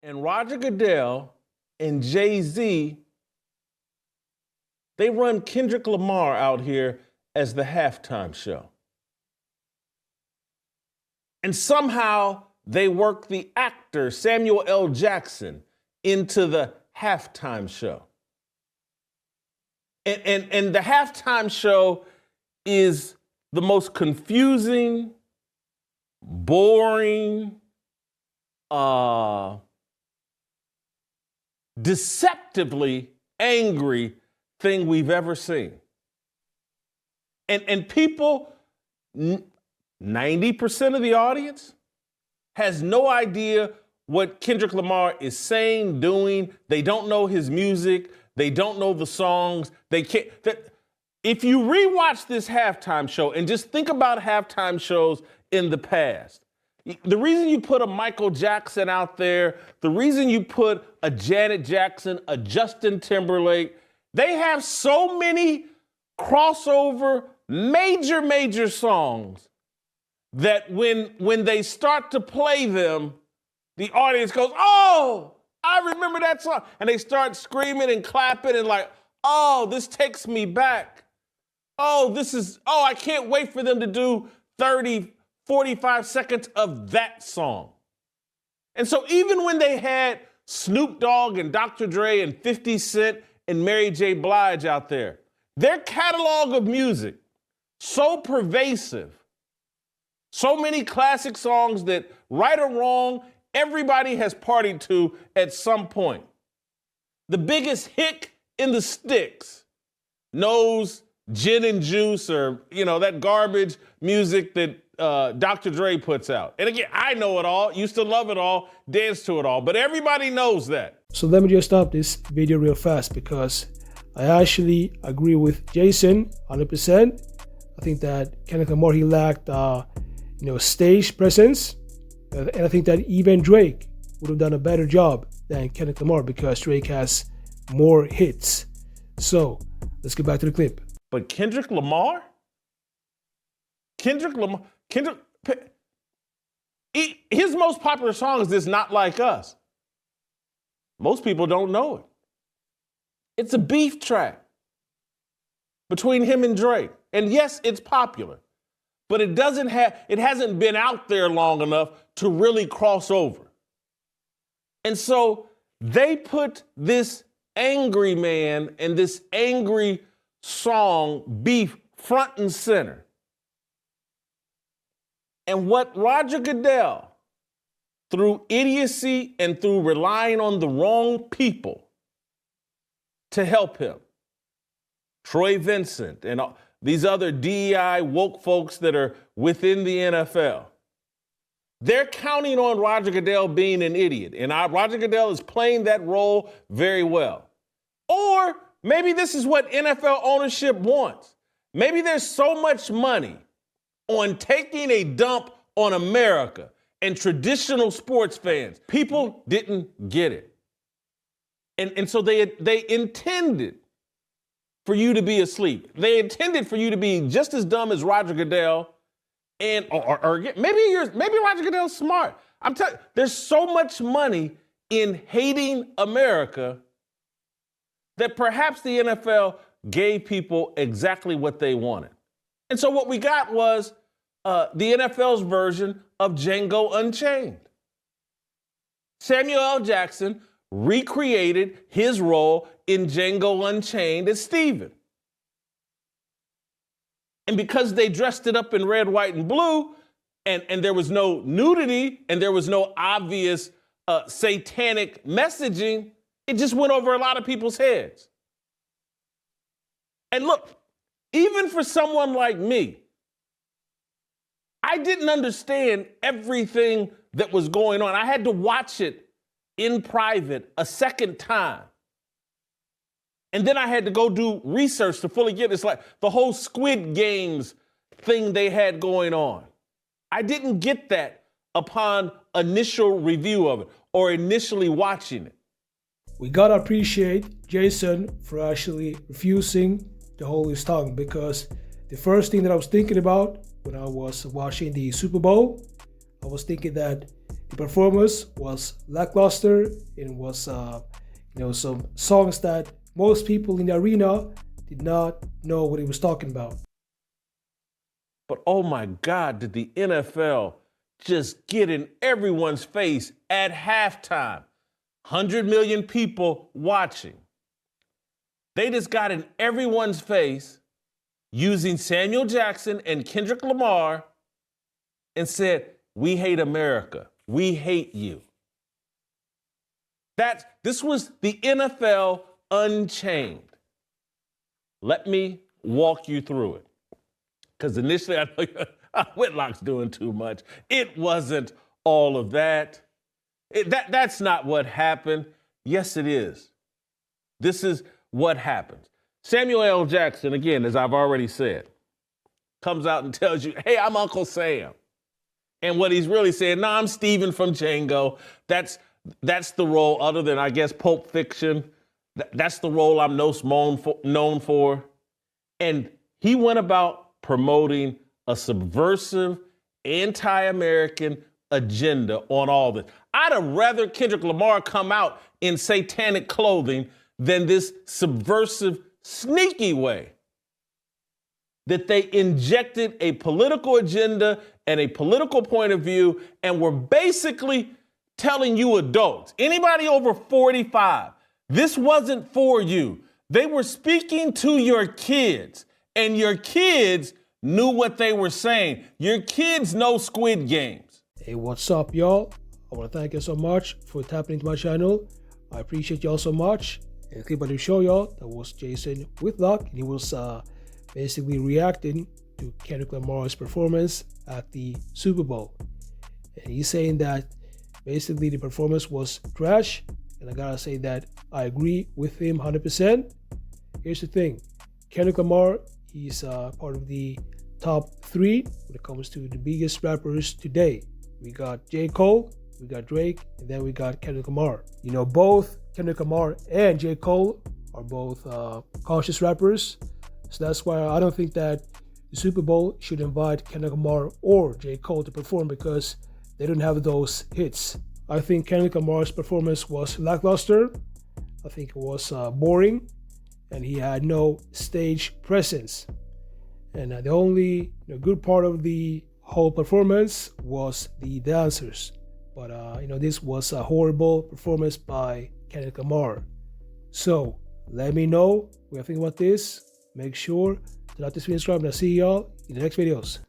And Roger Goodell and Jay-Z, they run Kendrick Lamar out here as the halftime show. And somehow they work the actor Samuel L. Jackson into the halftime show. And the halftime show is the most confusing, boring, deceptively angry thing we've ever seen. And people, 90% of the audience has no idea what Kendrick Lamar is saying, doing. They don't know his music. They don't know the songs. They can't. If you rewatch this halftime show and just think about halftime shows in the past, the reason you put a Michael Jackson out there, the reason you put a Janet Jackson, a Justin Timberlake, they have so many crossover, major songs that when they start to play them, the audience goes, "Oh, I remember that song." And they start screaming and clapping and like, "Oh, this takes me back. Oh, I can't wait for them to do 30, 45 seconds of that song." And so even when they had Snoop Dogg and Dr. Dre and 50 Cent and Mary J. Blige out there, their catalog of music, so pervasive, so many classic songs that, right or wrong, everybody has partied to at some point. The biggest hick in the sticks knows Gin and Juice or, that garbage music that Dr. Dre puts out. And again, I know it all, used to love it all, dance to it all, but everybody knows that. So let me just stop this video real fast because I actually agree with Jason 100%. I think that Kendrick Lamar, he lacked, stage presence. And I think that even Drake would have done a better job than Kendrick Lamar because Drake has more hits. So let's get back to the clip. But Kendrick Lamar, his most popular song is this Not Like Us. Most people don't know it. It's a beef track between him and Drake. And yes, it's popular, but it hasn't been out there long enough to really cross over. And so they put this angry man and this angry song, Beef, front and center. And what Roger Goodell, through idiocy and through relying on the wrong people to help him, Troy Vincent and these other DEI woke folks that are within the NFL, they're counting on Roger Goodell being an idiot. And Roger Goodell is playing that role very well. Or maybe this is what NFL ownership wants. Maybe there's so much money on taking a dump on America and traditional sports fans. People didn't get it. And so they intended for you to be asleep. They intended for you to be just as dumb as Roger Goodell, or maybe Roger Goodell's smart. I'm telling you, there's so much money in hating America that perhaps the NFL gave people exactly what they wanted. And so what we got was the NFL's version of Django Unchained. Samuel L. Jackson recreated his role in Django Unchained as Steven. And because they dressed it up in red, white, and blue, and there was no nudity and there was no obvious satanic messaging, it just went over a lot of people's heads. And look, even for someone like me, I didn't understand everything that was going on. I had to watch it in private a second time. And then I had to go do research to fully get it. It's like the whole Squid Games thing they had going on. I didn't get that upon initial review of it or initially watching it. We gotta appreciate Jason for actually refusing to hold his tongue, because the first thing that I was thinking about when I was watching the Super Bowl, I was thinking that the performance was lackluster and was, some songs that most people in the arena did not know what he was talking about. But oh my God, did the NFL just get in everyone's face at halftime? 100 million people watching. They just got in everyone's face using Samuel Jackson and Kendrick Lamar and said, "We hate America. We hate you." This was the NFL Unchained. Let me walk you through it. Because initially I thought Whitlock's doing too much. It wasn't all of that. That's not what happened. Yes, it is. This is what happens. Samuel L. Jackson, again, as I've already said, comes out and tells you, "Hey, I'm Uncle Sam." And what he's really saying, "No, I'm Steven from Django." That's the role, other than, I guess, Pulp Fiction. That's the role I'm most known for. And he went about promoting a subversive, anti-American agenda on all this. I'd have rather Kendrick Lamar come out in satanic clothing than this subversive, sneaky way that they injected a political agenda and a political point of view and were basically telling you adults, anybody over 45, this wasn't for you. They were speaking to your kids, and your kids knew what they were saying. Your kids know Squid Games. Hey, what's up, y'all? I want to thank you so much for tapping into my channel. I appreciate y'all so much. And the clip I did show y'all, that was Jason Whitlock, and he was basically reacting to Kendrick Lamar's performance at the Super Bowl. And he's saying that basically the performance was trash, and I gotta say that I agree with him 100%. Here's the thing, Kendrick Lamar, he's part of the top 3 when it comes to the biggest rappers today. We got J. Cole, we got Drake, and then we got Kendrick Lamar. You know, both Kendrick Lamar and J. Cole are both conscious rappers, so that's why I don't think that the Super Bowl should invite Kendrick Lamar or J. Cole to perform, because they don't have those hits. I think Kendrick Lamar's performance was lackluster. I think it was boring, and he had no stage presence. And the only good part of the whole performance was the dancers. But this was a horrible performance by Kendrick Lamar. So let me know what you think about this. Make sure to like this video, subscribe, and I'll see y'all in the next videos.